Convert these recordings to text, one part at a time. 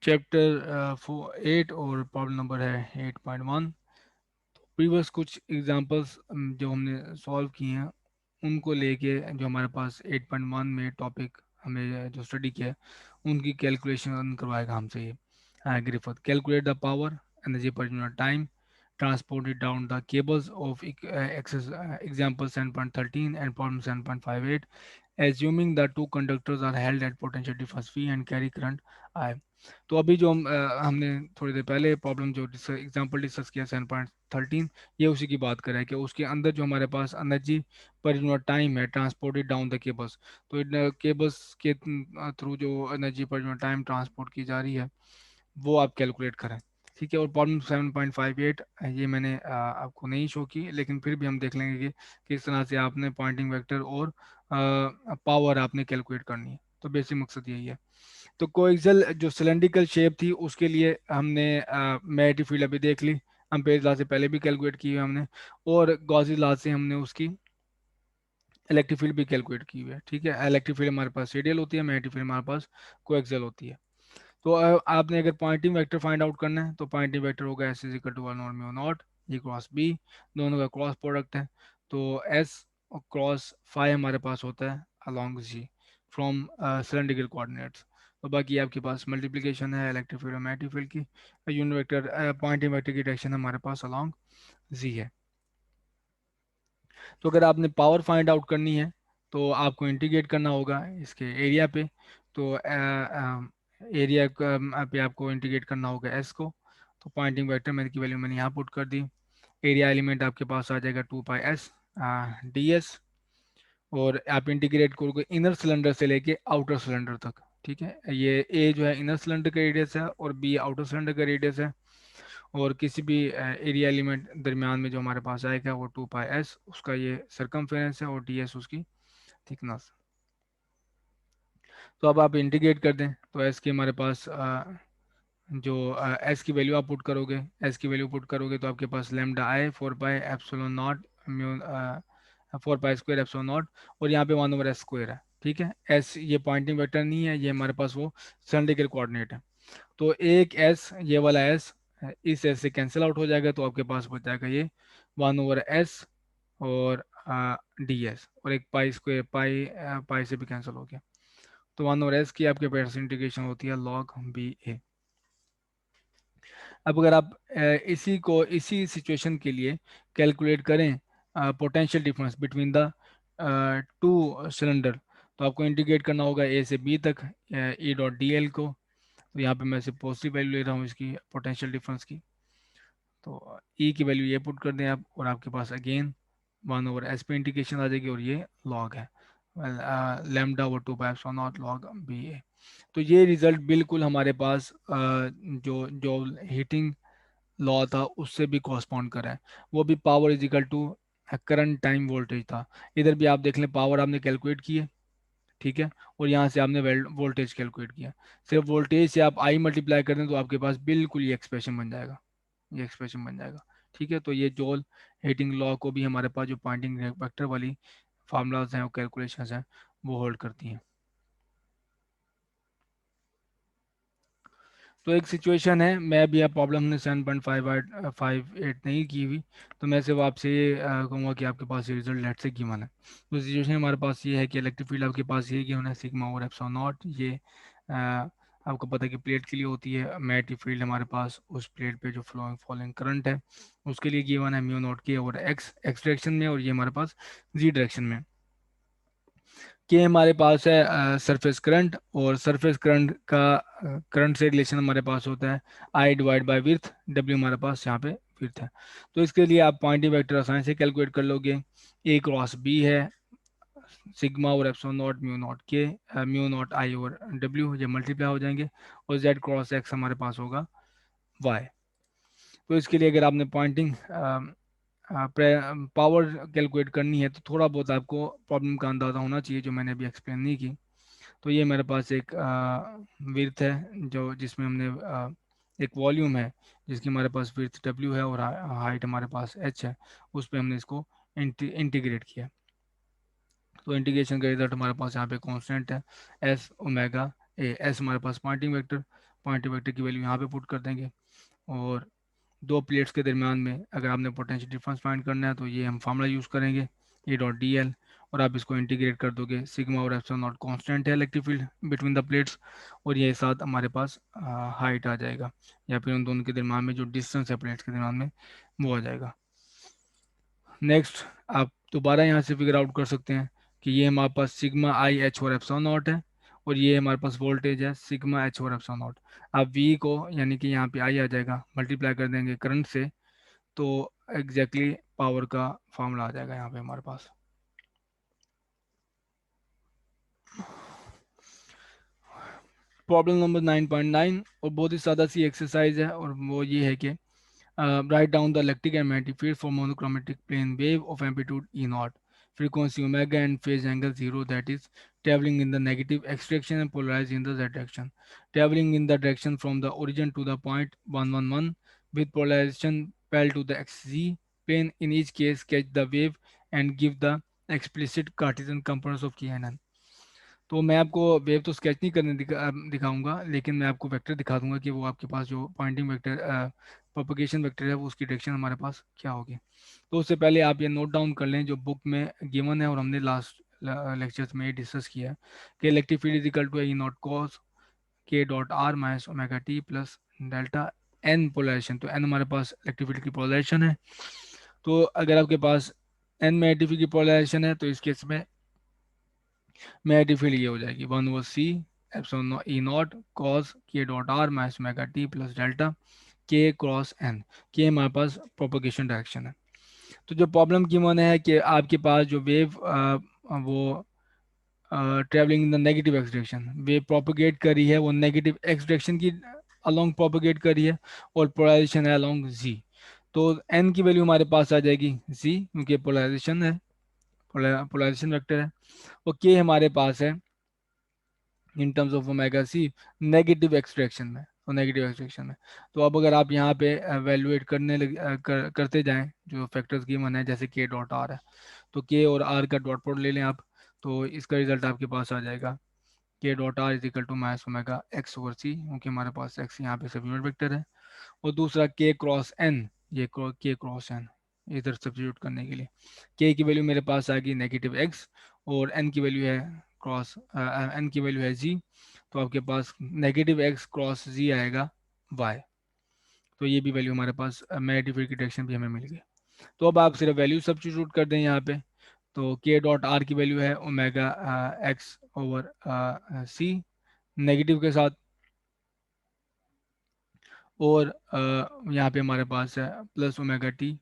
Chapter 8 और problem number है 8.1। Previous कुछ एग्जांपल्स जो हमने सॉल्व किए हैं उनको लेके जो हमारे पास 8.1 में टॉपिक हमें जो स्टडी किया है उनकी कैलकुलेशन करवाएगा हमसे ये Griffith. Calculate the power energy per unit time transported down the cables of example 7.13 and problem 7.58, assuming the two conductors are held at potential difference V and carry current I। तो अभी जो हमने थोड़ी देर पहले problem जो example discuss किया 7.13, ये उसी की बात कर रहा है कि उसके अंदर जो हमारे पास एनर्जी पर यूनिट टाइम है ट्रांसपोर्टेड डाउन द केबल्स, तो इन केबल्स के थ्रू जो energy per unit time transport की जा रही है वो आप कैलकुलेट करें। ठीक है, और प्रॉब्लम 7.58 ये मैंने आपको नहीं शो की, लेकिन फिर भी हम देख लेंगे कि किस तरह से आपने पॉइंटिंग वेक्टर और पावर आपने कैलकुलेट करनी है। तो बेसिक मकसद यही है। तो कोएक्सियल जो सिलेंड्रिकल शेप थी उसके लिए हमने मैग्नेटिक फील्ड अभी देख ली, हम पेज लॉ से पहले भी कैलकुलेट की है हमने, और गॉसी लॉ से हमने उसकी इलेक्ट्रिक फील्ड भी कैलकुलेट की हुई है। ठीक है, इलेक्ट्रिक फील्ड हमारे पास रेडियल होती है, मैग्नेटिक फील्ड हमारे पास कोएक्सियल होती है। तो आपने अगर पॉइंटिंग वेक्टर फाइंड आउट करना है तो पॉइंटिंग वेक्टर होगा एस इज इक्वल टू 1 और म्यू नॉट ये क्रॉस बी, दोनों का क्रॉस प्रोडक्ट है। तो एस क्रॉस फाई हमारे पास होता है along z from cylindrical coordinates. तो बाकी आपके पास मल्टीप्लिकेशन है इलेक्ट्रिक फील्ड और मैग्नेटिक फील्ड की, यूनिट वेक्टर पॉइंटिंग वेक्टर की डायरेक्शन हमारे पास अलॉन्ग जी है। तो अगर आपने पावर फाइंड आउट करनी है तो आपको इंटीग्रेट करना होगा इसके एरिया पे। तो एरिया पे आपको इंटीग्रेट करना होगा एस को। तो पॉइंटिंग वेक्टर में की वैल्यू मैंने यहाँ पुट कर दी। एरिया एलिमेंट आपके पास आ जाएगा 2 पाई एस डी एस, और आप इंटीग्रेट करोगे इनर सिलेंडर से लेके आउटर सिलेंडर तक। ठीक है, ये ए जो है इनर सिलेंडर का रेडियस है और बी आउटर सिलेंडर का रेडियस है, और किसी भी एरिया एलिमेंट दरमियान में जो हमारे पास आएगा वो 2 पाई एस उसका ये सरकमफेरेंस है और डी एस उसकी थिकनेस। तो अब आप इंटीग्रेट कर दें तो एस की हमारे पास जो एस की वैल्यू आप पुट करोगे, एस की वैल्यू पुट करोगे तो आपके पास lambda I 4 pi epsilon naught mu 4 pi square epsilon naught, और यहाँ पे 1/s स्क्वायर है। ठीक है, एस ये पॉइंटिंग वेक्टर नहीं है, ये हमारे पास वो सिलेंड्रिकल कोऑर्डिनेट है। तो एक एस ये वाला एस इस एस से कैंसिल आउट हो जाएगा, तो आपके पास बच जाएगा ये 1/s और डी एस, और एक पाई स्क्वायर पाई से भी कैंसिल हो गया। तो 1/s की आपके पास इंटीग्रेशन होती है लॉग बी ए। अब अगर आप इसी सिचुएशन के लिए कैलकुलेट करें potential difference between the two cylinder, तो आपको इंटीग्रेट करना होगा ए से बी तक ई डॉट डी एल को। तो यहाँ पे मैं सिर्फ पॉजिटिव वैल्यू ले रहा हूँ इसकी पोटेंशियल डिफरेंस की। तो ई की वैल्यू ये पुट कर दें आप, और आपके पास अगेन 1/s पे इंटीग्रेशन आ जाएगी, और ये लॉग है lambda over 2 pi naught log B A. तो ये रिजल्ट बिल्कुल हमारे पास जो जो हीटिंग लॉ था उससे भी कॉरस्पॉन्ड कर रहा है। वो भी power is equal to current time voltage था। इधर भी आप देख लें पावर आपने कैलकुलेट की है। ठीक है, और यहाँ से आपने वोल्टेज कैलकुलेट किया। सिर्फ वोल्टेज से आप आई मल्टीप्लाई कर दें तो आपके पास बिल्कुल ये एक्सप्रेशन बन जाएगा, ये एक्सप्रेशन बन जाएगा। ठीक है, तो ये जोल हीटिंग लॉ को भी हमारे पास जो पॉइंटिंग वेक्टर वाली फार्मूलाज हैं और कैलकुलेशंस हैं वो होल्ड करती हैं। तो एक सिचुएशन है, मैं भी अब प्रॉब्लम ने 7.58 नहीं की हुई, तो मैं सिर्फ आपसे ये कहूँगा कि आपके पास ये रिजल्ट लेट से गिवन है। तो सिचुएशन हमारे पास ये है कि इलेक्ट्रिक फील्ड आपके पास ये गिवन है सिग्मा और एप्सिलॉन नॉट। ये आपको पता है कि प्लेट के लिए होती है। मैग्नेटिक फील्ड हमारे पास उस प्लेट पे जो फ्लोइंग फॉलोइंग करंट है उसके लिए गिवन है म्यू नॉट के और एक्स डायरेक्शन में, और ये हमारे पास जी डायरेक्शन में। के हमारे पास है सरफेस करंट, और सरफेस करंट का करंट से रिलेशन हमारे पास होता है I divide by width, W हमारे पास यहाँ पे विड्थ है। तो इसके लिए आप पॉइंटिंग वेक्टर आसानी से कैलकुलेट कर लोगे। ए क्रॉस बी है सिग्मा और एप्सिलॉन नॉट म्यू नॉट के म्यू नॉट आई और डब्ल्यू ये मल्टीप्लाई हो जाएंगे, और जेड क्रॉस एक्स हमारे पास होगा वाई। तो इसके लिए अगर आपने पॉइंटिंग पावर कैलकुलेट करनी है तो थोड़ा बहुत आपको प्रॉब्लम का अंदाज़ा होना चाहिए जो मैंने अभी एक्सप्लेन नहीं की। तो ये मेरे पास एक विड्थ है जो जिसमें हमने एक वॉल्यूम है जिसकी हमारे पास विड्थ डब्ल्यू है और हाइट हमारे पास एच है, उस पर हमने इसको इंटीग्रेट किया। तो इंटीग्रेशन का रिजल्ट हमारे पास यहाँ पे कांस्टेंट है एस ओमेगा एस हमारे पास पॉइंटिंग वेक्टर की वैल्यू यहाँ पे पुट कर देंगे। और दो प्लेट्स के दरमियान में अगर आपने पोटेंशियल डिफरेंस फाइंड करना है तो ये हम फार्मूला यूज़ करेंगे, ए डॉट डी एल। और आप इसको इंटीग्रेट कर दोगे, सिग्मा और एप्सिलॉन नॉट कांस्टेंट है electric field between the plates, और ये साथ हमारे पास हाइट आ जाएगा, या फिर उन दोनों के दरमियान में जो डिस्टेंस है प्लेट्स के दरमियान में वो आ जाएगा। नेक्स्ट, आप दोबारा यहाँ से फिगर आउट कर सकते हैं कि ये हमारे पास सिग्मा आई एच और एप्सिलॉन नॉट है, और ये हमारे पास वोल्टेज है सिग्मा एच और एप्सिलॉन नॉट। आप वी को यानी कि यहाँ पे आई आ जाएगा, मल्टीप्लाई कर देंगे करंट से, तो एग्जैक्टली पावर का फॉर्मूला आ जाएगा यहाँ पे हमारे पास। प्रॉब्लम नंबर 9.9, और बहुत ही सादा सी एक्सरसाइज है, और वो ये है कि write down the electric and magnetic field for monochromatic plane wave of amplitude E naught, frequency omega and phase angle 0, that is traveling in the negative x direction and polarized in the z direction, traveling in the direction from the origin to the point 111 with polarization parallel to the xz plane. In each case sketch the wave and give the explicit Cartesian components of k and n. तो मैं आपको wave तो sketch नहीं करने दिखाऊंगा, लेकिन मैं आपको वेक्टर दिखा दूंगा कि वो आपके पास जो पॉइंटिंग वेक्टर प्रोपगेशन वेक्टर है वो उसकी डायरेक्शन हमारे पास क्या होगी। तो उससे पहले आप ये नोट डाउन कर लें जो बुक में गिवन है, और हमने लास्ट लेक्चर्स में डिस्कस किया है कि electric field is equal to E naught cos K dot R minus omega T plus delta N polarization. तो एन हमारे पास इलेक्ट्रिक फील्ड की पोलराइजेशन है। तो अगर आपके पास एन में इलेक्ट्रिक फील्ड की पोलराइजेशन है तो इस केस में मेरी फील्ड ये हो जाएगी 1/c epsilon E naught cos K dot R minus omega T plus delta K cross N. के हमारे पास प्रोपगेशन डायरेक्शन है। तो जो प्रॉब्लम की मन है कि आपके पास जो वेव वो travelling in the negative x direction wave propagate करी है, वो नेगेटिव एक्स डायरेक्शन की अलोंग प्रोपगेट करी है, और पोलराइजेशन है अलोंग जी। तो एन की वैल्यू हमारे पास आ जाएगी जी, क्योंकि पोलराइजेशन है, पोलराइजेशन वेक्टर है। और के हमारे पास है in terms of omega C negative extraction में, तो नेगेटिव एक्सट्रैक्शन में। तो अब अगर आप यहाँ पे वैल्यूएट करते जाएं जो फैक्टर्स गिवन है, जैसे के डॉट आर है, तो के और आर का डॉट प्रोडक्ट ले लें आप, तो इसका रिजल्ट आपके पास आ जाएगा K dot are is equal to minus omega X over C, क्योंकि हमारे पास एक्स यहाँ पे सब यूनिट वेक्टर है। और दूसरा के क्रॉस एन, ये के क्रॉस एन इधर सब्स्टिट्यूट करने के लिए के की वैल्यू मेरे पास आएगी नेगेटिव एक्स, और एन की वैल्यू है क्रॉस एन की वैल्यू है जी, तो आपके पास नेगेटिव एक्स क्रॉस जी आएगा वाई। तो ये भी वैल्यू हमारे पास नेगेटिव की डायरेक्शन भी हमें मिल गई। तो अब आप सिर्फ वैल्यू सब्स्टिट्यूट कर दें यहाँ पे, तो के डॉट आर की वैल्यू है ओमेगा एक्स ओवर सी नेगेटिव के साथ, और यहाँ पे हमारे पास है प्लस ओमेगा टी,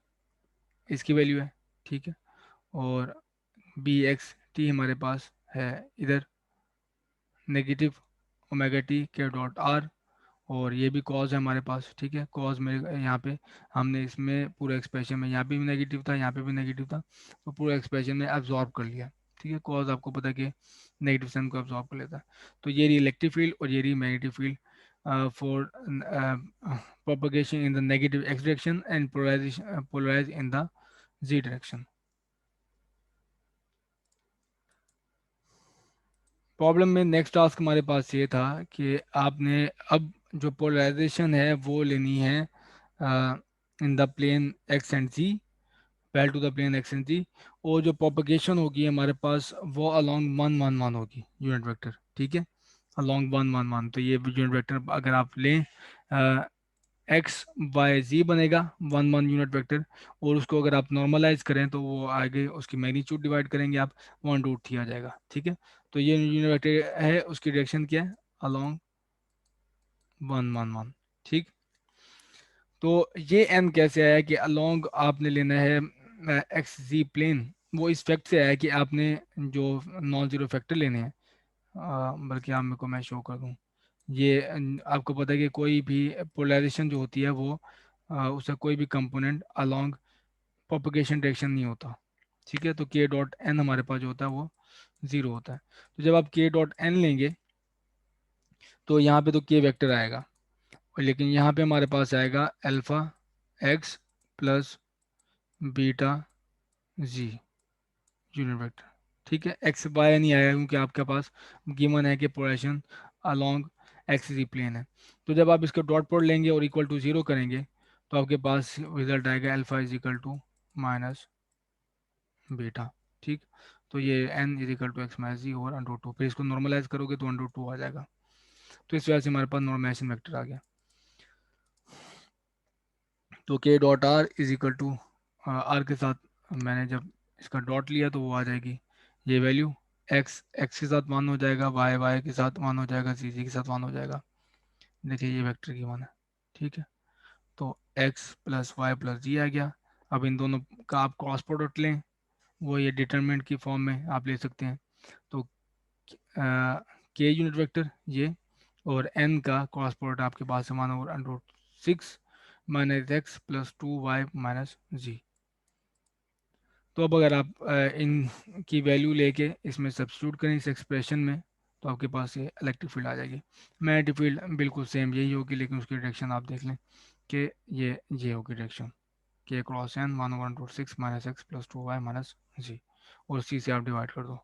इसकी वैल्यू है, ठीक है। और बी एक्स टी हमारे पास है इधर नेगेटिव ओमेगा टी के डॉट आर, और ये भी कॉज है हमारे पास, ठीक है। कॉज मेरे यहाँ पे हमने इसमें पूरा एक्सप्रेशन में यहाँ पे भी नेगेटिव था, यहाँ पे भी नेगेटिव था, तो पूरा एक्सप्रेशन में एब्जॉर्ब कर लिया, ठीक है। कॉज आपको पता है कि नेगेटिव साइन को एब्जॉर्ब कर लेता है। तो ये रही इलेक्ट्रिक फील्ड और ये रही magnetic field for propagation in the negative x direction and polarized in the z direction। Problem में नेक्स्ट टास्क हमारे पास ये था कि आपने अब जो पोलराइजेशन है वो लेनी है in the plane X and Z, parallel to the plane X and Z, और जो प्रोपगेशन होगी हमारे पास वो अलोंग 1 1 1 होगी यूनिट वेक्टर, ठीक है। अलोंग 1 1 1, तो ये यूनिट वेक्टर अगर आप लें एक्स वाई जी बनेगा 1 1 यूनिट वेक्टर, और उसको अगर आप नॉर्मलाइज करें तो वो आगे उसकी मैग्नीट्यूड डिवाइड करेंगे आप 1√3 आ जाएगा, ठीक है। तो ये यूनिट वेक्टर है, उसकी डायरेक्शन क्या है अलोंग 1 1 1, ठीक। तो ये एन कैसे आया कि अलोंग आपने लेना है एक्स जी प्लेन, वो इस फैक्ट से आया कि आपने जो नॉन जीरो फैक्टर लेने हैं, बल्कि आप मेरे को मैं शो कर दूँ, ये आपको पता है कि कोई भी पोलराइजेशन जो होती है वो उसका कोई भी कंपोनेंट अलोंग प्रोपगेशन डायरेक्शन नहीं होता, ठीक है। तो के डॉट एन हमारे पास जो होता है वो ज़ीरो होता है। तो जब आप के डॉट एन लेंगे तो यहाँ पे तो के वेक्टर आएगा, और लेकिन यहाँ पे हमारे पास आएगा अल्फ़ा एक्स प्लस बीटा जी यूनिट वेक्टर, ठीक है। एक्स वाई नहीं आएगा क्योंकि आपके पास गिवन है कि पोलराइजेशन अलॉन्ग एक्सिस प्लेन है। तो जब आप इसका डॉट प्रोडक्ट लेंगे और इक्वल टू ज़ीरो करेंगे तो आपके पास रिजल्ट आएगा alpha is equal to minus beta. ठीक, तो ये n is equal to X minus Z और अंडर टू, फिर इसको नॉर्मलाइज करोगे तो अंडर टू आ जाएगा। तो इस वजह से हमारे पास नॉर्मलाइजेशन वेक्टर आ गया। तो k dot are is equal to r के साथ मैंने जब इसका डॉट लिया तो वो आ जाएगी ये वैल्यू, एक्स एक्स के साथ वन हो जाएगा, वाई वाई के साथ वन हो जाएगा, सी जी के साथ वन हो जाएगा। देखिए ये वेक्टर की वन है। ठीक है, तो एक्स प्लस वाई प्लस जी आ गया। अब इन दोनों का आप क्रॉस प्रोडक्ट लें, वो ये डिटरमिनेंट की फॉर्म में आप ले सकते हैं। तो के यूनिट वेक्टर ये और एन का क्रॉस प्रोडक्ट आपके पास समान और under 6 minus X plus 2 Y minus Z. तो अब अगर आप इन की वैल्यू लेके इसमें सब्स्टिट्यूट करें इस एक्सप्रेशन में तो आपके पास ये इलेक्ट्रिक फील्ड आ जाएगी। मैग्नेटिक फील्ड बिल्कुल सेम यही होगी, लेकिन उसकी डायरेक्शन आप देख लें कि ये होगी direction K cross N 1/√6 minus X plus 2 Y minus Z, और सी से आप डिवाइड कर दो।